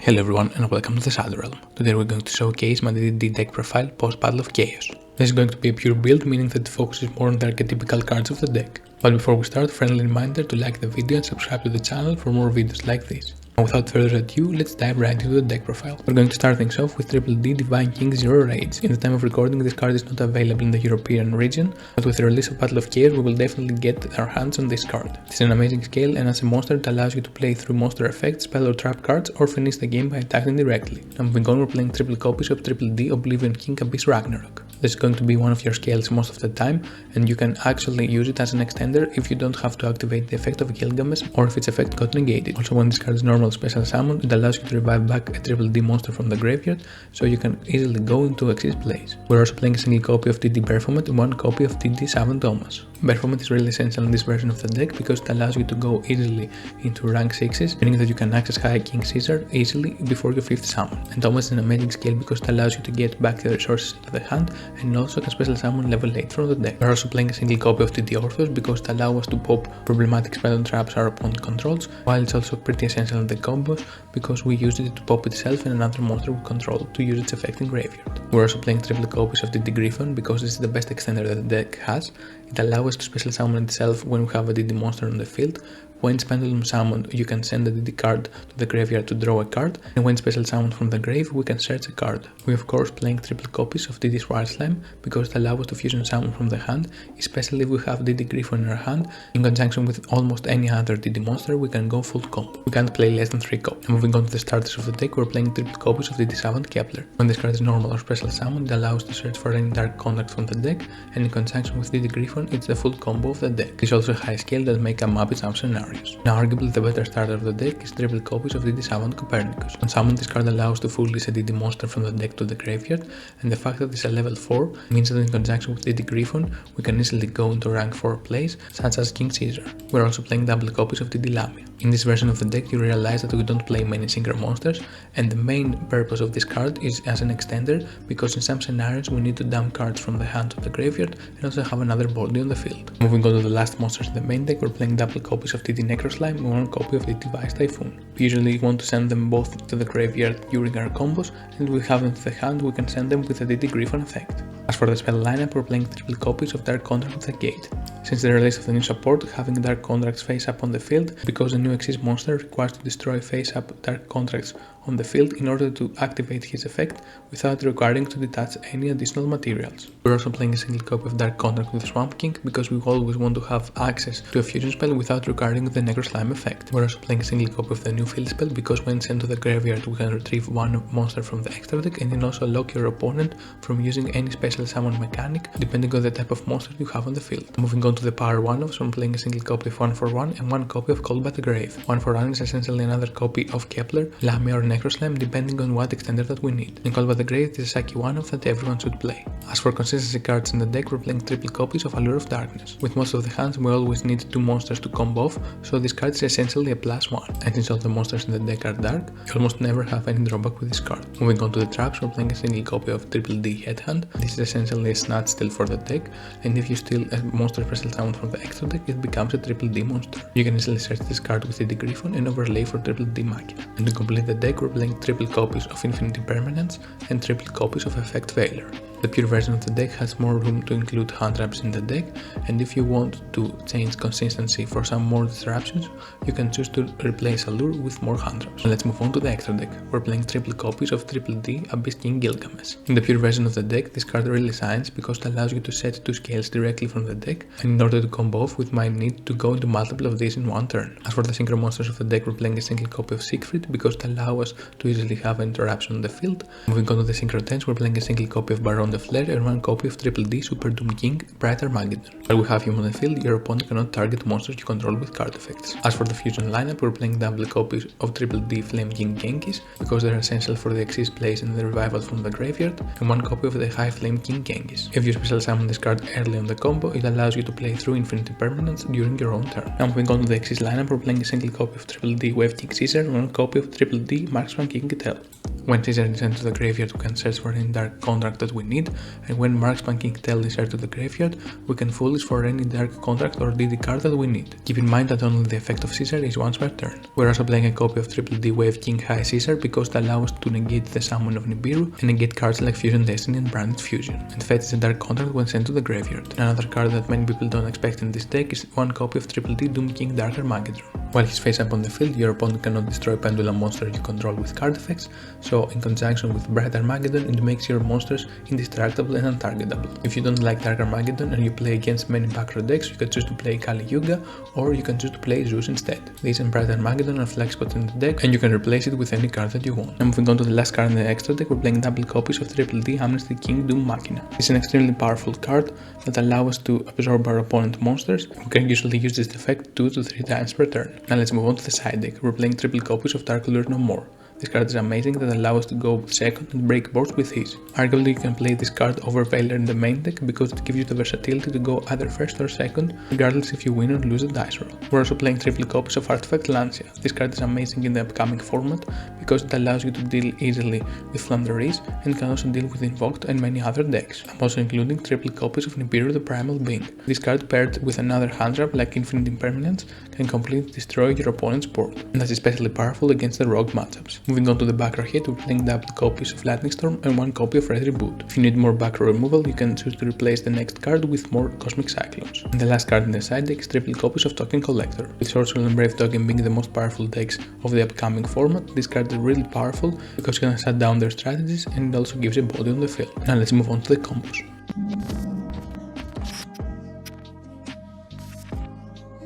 Hello everyone and welcome to the Shadow Realm. Today we're going to showcase my DD deck profile post Battle of Chaos. This is going to be a pure build, meaning that it focuses more on the archetypical cards of the deck. But before we start, friendly reminder to like the video and subscribe to the channel for more videos like this. And without further ado, let's dive right into the deck profile. We're going to start things off with Triple D Divine King Zero Rage. In the time of recording, this card is not available in the European region, but with the release of Battle of Chaos, we will definitely get our hands on this card. It's an amazing scale, and as a monster, it allows you to play through monster effects, spell or trap cards, or finish the game by attacking directly. Now moving on, we're playing triple copies of Triple D Oblivion King Abyss Ragnarok. This is going to be one of your scales most of the time, and you can actually use it as an extender if you don't have to activate the effect of Gilgamesh or if its effect got negated. Also, when this card is normal special summon, it allows you to revive back a Triple D monster from the graveyard, so you can easily go into X's place. We're also playing a single copy of DD Berfomet and one copy of DD Savant Thomas. Berfomet is really essential in this version of the deck because it allows you to go easily into rank 6s, meaning that you can access High King Caesar easily before your 5th summon. And Thomas is an amazing scale because it allows you to get back the resources into the hand and also can special summon level 8 from the deck. We're also playing a single copy of DD Orthros because it allows us to pop problematic spell and traps our opponent controls, while it's also pretty essential in the combos because we use it to pop itself and another monster we control to use its effect in graveyard. We're also playing triple copies of DD Gryphon because this is the best extender that the deck has. It allows us to special summon itself when we have a DD monster on the field. When it's pendulum summoned, you can send a DD card to the graveyard to draw a card, and when special summoned from the grave, we can search a card. We of course playing triple copies of DD Swirl Slime because it allows us to fusion summon from the hand, especially if we have DD Gryphon in our hand. In conjunction with almost any other DD monster, we can go full combo. We can't play less than 3 copies. And moving on to the starters of the deck, we're playing triple copies of DD Savant Kepler. When this card is normal or special summoned, it allows us to search for any dark contracts from the deck, and in conjunction with DD Gryphon, it's the full combo of the deck. It's also a high scale that may come up in some scenarios. Now, arguably the better starter of the deck is triple copies of DD Savant Copernicus. On summon, this card allows to fully set DD monster from the deck to the graveyard, and the fact that it's a level 4 means that in conjunction with DD Gryphon, we can easily go into rank 4 plays, such as King Caesar. We're also playing double copies of DD Lamia. In this version of the deck, you realize that we don't play many synchro monsters, and the main purpose of this card is as an extender, because in some scenarios we need to dump cards from the hand to the graveyard and also have another body on the field. Moving on to the last monsters in the main deck, we're playing double copies of DD Necro Slime and one copy of DD Vice Typhon. We usually want to send them both to the graveyard during our combos, and if we have them to the hand, we can send them with the DD Gryphon effect. As for the spell lineup, we're playing triple copies of Dark Contract with the Gate. Since the release of the new support, having Dark Contracts face up on the field, because the new Xyz monster requires to destroy face up Dark Contracts on the field in order to activate his effect without requiring to detach any additional materials. We're also playing a single copy of Dark Contract with Swamp King because we always want to have access to a fusion spell without requiring the Necro Slime effect. We're also playing a single copy of the new field spell because when sent to the graveyard we can retrieve one monster from the extra deck and then also lock your opponent from using any special summon mechanic depending on the type of monster you have on the field. Moving on to the power 1-offs, I'm playing a single copy of 1-for-1 and one copy of Call by the Grave. 1-for-1 is essentially another copy of Kepler, Lamia or Necro Slime depending on what extender that we need. And Call by the Grave is a Saki 1-off that everyone should play. As for consistency cards in the deck, we're playing triple copies of Allure of Darkness. With most of the hands we always need 2 monsters to combo off, so this card is essentially a +1. And since all the monsters in the deck are dark, you almost never have any drawback with this card. Moving on to the traps, we're playing a single copy of Triple D Headhunt. This is essentially a snatch steal for the deck, and if you steal a monster special summon from the extra deck, it becomes a Triple D monster. You can easily search this card with DD Gryphon and overlay for Triple D Machina. And to complete the deck, we're playing triple copies of Infinity Permanence and triple copies of Effect Failure. The pure version of the deck has more room to include hand traps in the deck, and if you want to change consistency for some more disruptions, you can choose to replace Allure with more hand traps. Let's move on to the extra deck. We're playing triple copies of Triple D Abyss King Gilgamesh. In the pure version of the deck, this card really shines because it allows you to set 2 scales directly from the deck, and in order to combo off, we might need to go into multiple of these in one turn. As for the synchro monsters of the deck, we're playing a single copy of Siegfried because it allows us to easily have an interruption on the field. Moving on to the synchro 10s, we're playing a single copy of Baron the Flare and one copy of Triple D Super Doom King Bright Armageddon. While we have him on the field, your opponent cannot target monsters you control with card effects. As for the fusion lineup, we're playing double copies of Triple D Flame King Genghis because they're essential for the Xyz plays and the revival from the graveyard, and one copy of the High Flame King Genghis. If you special summon this card early on the combo, it allows you to play through Infinity Permanence during your own turn. Now moving on to the Xyz lineup, we're playing a single copy of Triple D Wave King Caesar and one copy of Triple D Marksman King Gitel. When Caesar is sent to the graveyard, we can search for any dark contract that we need, and when Marksman King Tell is sent to the graveyard, we can foolish for any dark contract or DD card that we need. Keep in mind that only the effect of Caesar is once per turn. We're also playing a copy of Triple D Wave King High Caesar because it allows us to negate the summon of Nibiru and negate cards like Fusion Destiny and Branded Fusion, and fetches a dark contract when sent to the graveyard. Another card that many people don't expect in this deck is one copy of Triple D Doom King Dark Armageddon. While he's face up on the field, your opponent cannot destroy pendulum monster you control with card effects, so in conjunction with Bright Armageddon, it makes your monsters indestructible and untargetable. If you don't like Dark Armageddon and you play against many back row decks, you can choose to play Kali Yuga, or you can choose to play Zeus instead. These and Bright Armageddon are flag spots in the deck, and you can replace it with any card that you want. Now moving on to the last card in the extra deck, we're playing double copies of Triple D Amnesty King Doom Machina. It's an extremely powerful card that allows us to absorb our opponent monsters. We can usually use this effect 2 to 3 times per turn. Now let's move on to the side deck. We're playing triple copies of Dark Allure No More. This card is amazing that allows us to go second and break boards with ease. Arguably you can play this card over Veiler in the main deck because it gives you the versatility to go either first or second, regardless if you win or lose a dice roll. We're also playing triple copies of Artifact Lancia. This card is amazing in the upcoming format because it allows you to deal easily with Flanderies and can also deal with Invoked and many other decks. I'm also including triple copies of Nibiru the Primal Being. This card paired with another hand trap like Infinite Impermanence can completely destroy your opponent's board, and that's especially powerful against the rogue matchups. Moving on to the back row hit, we're playing double copies of Lightning Storm and one copy of Red Reboot. If you need more back row removal, you can choose to replace the next card with more Cosmic Cyclones. And the last card in the side deck is triple copies of Token Collector. With Sorcerer and Brave Token being the most powerful decks of the upcoming format, this card is really powerful because you can shut down their strategies and it also gives a body on the field. Now let's move on to the combos.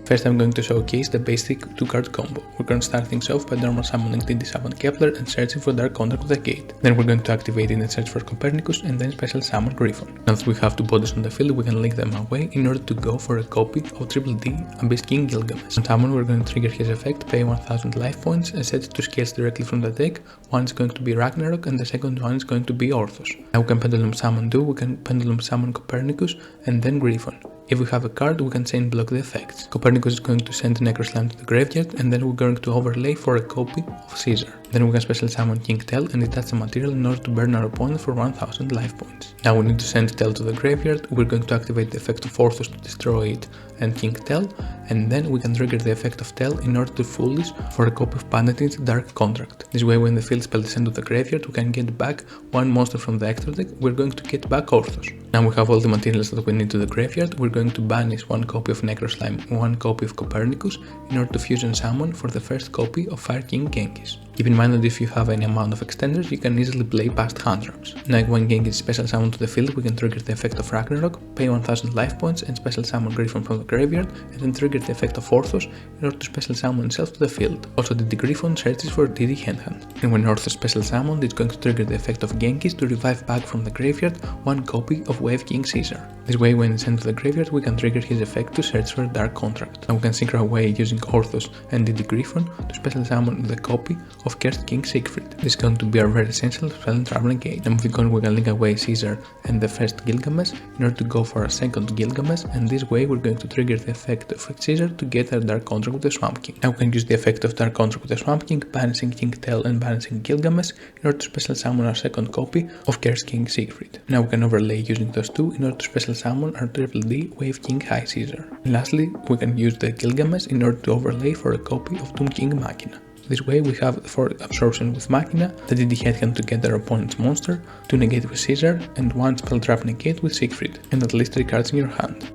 First I'm going to showcase the basic 2-card combo. We're going to start things off by normal summoning DD Savant Kepler and searching for Dark Contract with the Gate. Then we're going to activate it and search for Copernicus and then special summon Gryphon. Now that we have 2 bodies on the field, we can link them away in order to go for a copy of Triple D Abyss King Gilgamesh. On summon we're going to trigger his effect, pay 1000 life points and set 2 scales directly from the deck. One is going to be Ragnarok and the second one is going to be Orthros. Now we can pendulum summon we can pendulum summon Copernicus and then Gryphon. If we have a card, we can chain block the effects. Copernicus is going to send Necro Slime to the graveyard, and then we're going to overlay for a copy of Caesar. Then we can special summon King Tell and detach the material in order to burn our opponent for 1000 life points. Now we need to send Tell to the graveyard, we're going to activate the effect of Orthros to destroy it and King Tell, and then we can trigger the effect of Tell in order to foolish for a copy of Bandit's Dark Contract. This way when the field spell is sent to the graveyard, we can get back one monster from the extra deck, we're going to get back Orthros. Now we have all the materials that we need to the graveyard, we're going to banish one copy of Necro Slime, one copy of Copernicus in order to fusion summon for the first copy of Fire King Genghis. Keep in mind that if you have any amount of extenders, you can easily play past hand traps. Now when Genghis is special summoned to the field, we can trigger the effect of Ragnarok, pay 1000 life points and special summon Gryphon from the graveyard, and then trigger the effect of Orthros in order to special summon itself to the field. Also DD Gryphon searches for DD Handhand. And when Orthros special summoned, it's going to trigger the effect of Genghis to revive back from the graveyard one copy of Wave King Caesar. This way when it's sent to the graveyard, we can trigger his effect to search for a Dark Contract. Now we can synchro away using Orthros and DD Gryphon to special summon the copy of Cursed King Siegfried. This is going to be our very essential spell and traveling gate. Now moving on, we can link away Caesar and the first Gilgamesh in order to go for a second Gilgamesh, and this way we're going to trigger the effect of Caesar to get our Dark Contract with the Swamp King. Now we can use the effect of Dark Contract with the Swamp King, banishing King Tell and banishing Gilgamesh in order to special summon our second copy of Cursed King Siegfried. Now we can overlay using those two in order to special summon our Triple D Wave King High Caesar. And lastly, we can use the Gilgamesh in order to overlay for a copy of Doom King Machina. This way we have for absorption with Machina, the DD Headhand to get their opponent's monster, to negate with Caesar, and one spell trap negate with Siegfried, and at least 3 cards in your hand.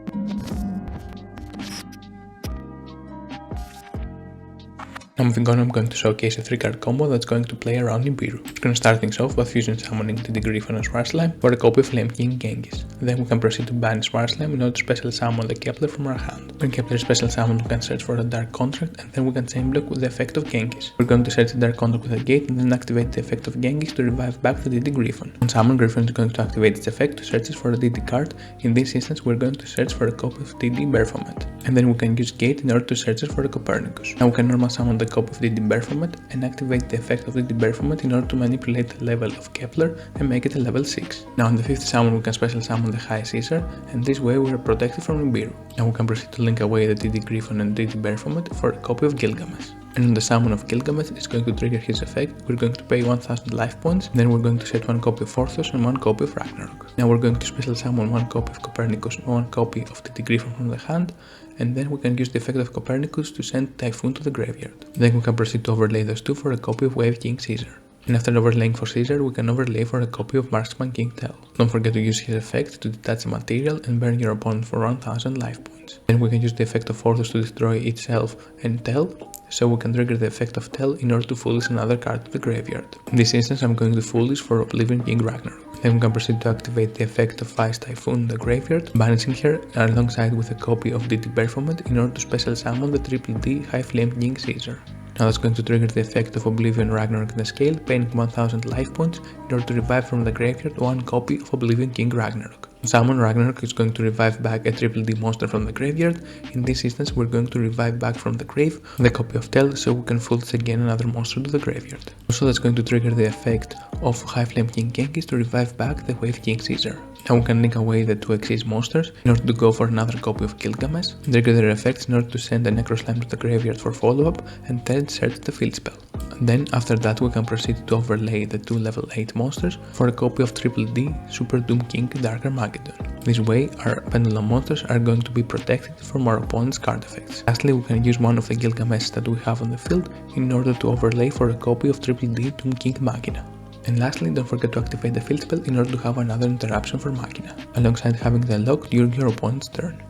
Now moving on, I'm going to showcase a 3-card combo that's going to play around Nibiru. We're going to start things off by fusion summoning DD Gryphon and Swirl Slime for a copy of Flame King Genghis. Then we can proceed to banish Swirl Slime in order to special summon the Kepler from our hand. When Kepler is special summoned, we can search for a Dark Contract, and then we can chain block with the effect of Genghis. We're going to search the Dark Contract with a gate and then activate the effect of Genghis to revive back the DD Gryphon. On summon, Gryphon is going to activate its effect to search for a DD card. In this instance, we're going to search for a copy of DD Berfomet. And then we can use gate in order to search for a Copernicus. Now we can normal summon the copy of DD Berfomet and activate the effect of DD Berfomet in order to manipulate the level of Kepler and make it a level 6. Now on the 5th summon we can special summon the High Caesar, and this way we are protected from Nibiru. Now we can proceed to link away the DD Gryphon and DD Berfomet for a copy of Gilgamesh. And on the summon of Gilgamesh, it's going to trigger his effect. We're going to pay 1000 life points, then we're going to set one copy of Orthros and one copy of Ragnarok. Now we're going to special summon one copy of Copernicus and one copy of the Gryphon from the hand, and then we can use the effect of Copernicus to send Typhon to the graveyard. Then we can proceed to overlay those two for a copy of Wave King Caesar. And after overlaying for Caesar, we can overlay for a copy of Marksman King Tell. Don't forget to use his effect to detach a material and burn your opponent for 1000 life points. Then we can use the effect of Orthros to destroy itself and Tell, so we can trigger the effect of Tell in order to foolish another card to the graveyard. In this instance, I'm going to foolish for Oblivion King Ragnarok. Then we can proceed to activate the effect of Vice Typhon in the graveyard, banishing her alongside with a copy of DD Berfomet in order to special summon the D High Flame King Caesar. Now that's going to trigger the effect of Oblivion Ragnarok in the scale, paying 1000 life points in order to revive from the graveyard one copy of Oblivion King Ragnarok. Summon Ragnarok is going to revive back a D monster from the graveyard. In this instance, we're going to revive back from the grave the copy of Tell, so we can foolish again another monster to the graveyard. Also, that's going to trigger the effect of High Flame King Genghis to revive back the Wave King Caesar. Now we can link away the two Xyz monsters in order to go for another copy of Gilgamesh, and trigger their effects in order to send a Necro Slime to the graveyard for follow-up, and then search the field spell. And then after that we can proceed to overlay the two level 8 monsters for a copy of D Super Doom King Dark Armageddon. This way our Pendulum monsters are going to be protected from our opponent's card effects. Lastly, we can use one of the Gilgamesh that we have on the field in order to overlay for a copy of D Doom King Machina. And lastly, don't forget to activate the field spell in order to have another interruption for Machina, alongside having the lock during your opponent's turn.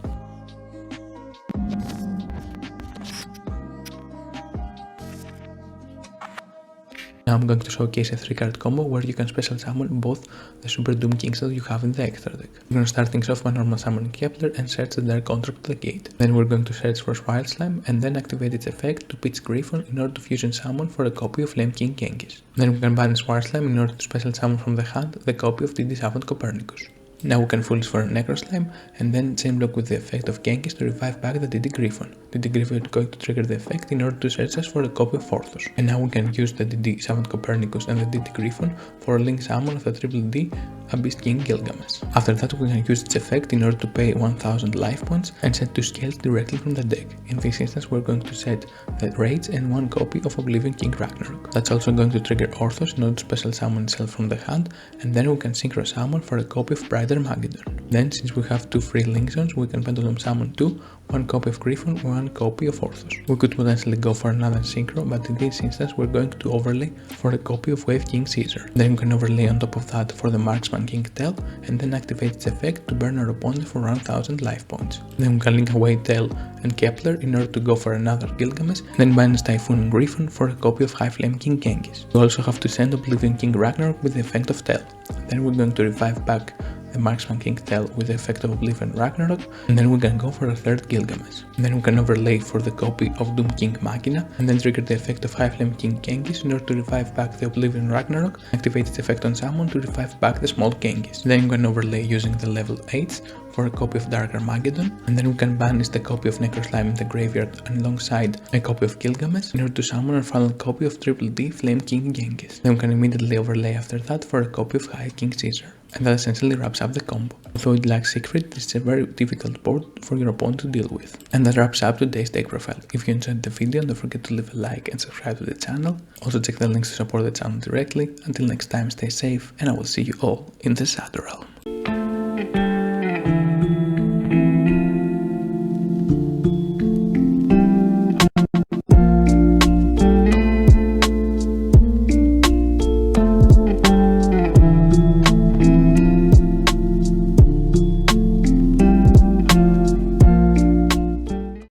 Now I'm going to showcase a 3-card combo where you can special summon both the Super Doom Kings that you have in the extra deck. We're going to start things off by normal summoning Kepler and search the Dark Contract to the gate. Then we're going to search for Swirl Slime and then activate its effect to pitch Gryphon in order to fusion summon for a copy of Flame King Genghis. Then we can banish Swirl Slime in order to special summon from the hand the copy of DD Savant Copernicus. Now we can foolish for a Necro Slime and then chain block with the effect of Genghis to revive back the DD Gryphon. DD Gryphon is going to trigger the effect in order to search us for a copy of Orthros. And now we can use the DD Savant Copernicus and the DD Gryphon for a link summon of the D Abyss King Gilgamesh. After that we can use its effect in order to pay 1000 life points and set 2 scales directly from the deck. In this instance we're going to set the Rage and 1 copy of Oblivion King Ragnarok. That's also going to trigger Orthros in order to special summon itself from the hand, and then we can synchro summon for a copy of Armageddon. Then, since we have 2 free link zones, we can pendulum summon 2, 1 copy of Gryphon, 1 copy of Orthros. We could potentially go for another synchro, but in this instance we're going to overlay for a copy of Wave King Caesar. Then we can overlay on top of that for the Marksman King Tell, and then activate its effect to burn our opponent for 1000 life points. Then we can link away Tell and Kepler in order to go for another Gilgamesh, then banish Typhon and Gryphon for a copy of High Flame King Genghis. We also have to send Oblivion King Ragnarok with the effect of Tell. Then we're going to revive back the Marksman King Tell with the effect of Oblivion Ragnarok, and then we can go for a third Gilgamesh. And then we can overlay for the copy of Doom King Machina, and then trigger the effect of High Flame King Genghis in order to revive back the Oblivion Ragnarok, activate its effect on summon to revive back the small Genghis. Then we can overlay using the level 8s for a copy of Dark Armageddon, and then we can banish the copy of Necro Slime in the graveyard alongside a copy of Gilgamesh in order to summon our final copy of D Flame King Genghis. Then we can immediately overlay after that for a copy of High King Caesar. And that essentially wraps up the combo. Although it lacks Siegfried, this is a very difficult board for your opponent to deal with. And that wraps up today's deck profile. If you enjoyed the video, don't forget to leave a like and subscribe to the channel. Also check the links to support the channel directly. Until next time, stay safe, and I will see you all in the Shadow Realm.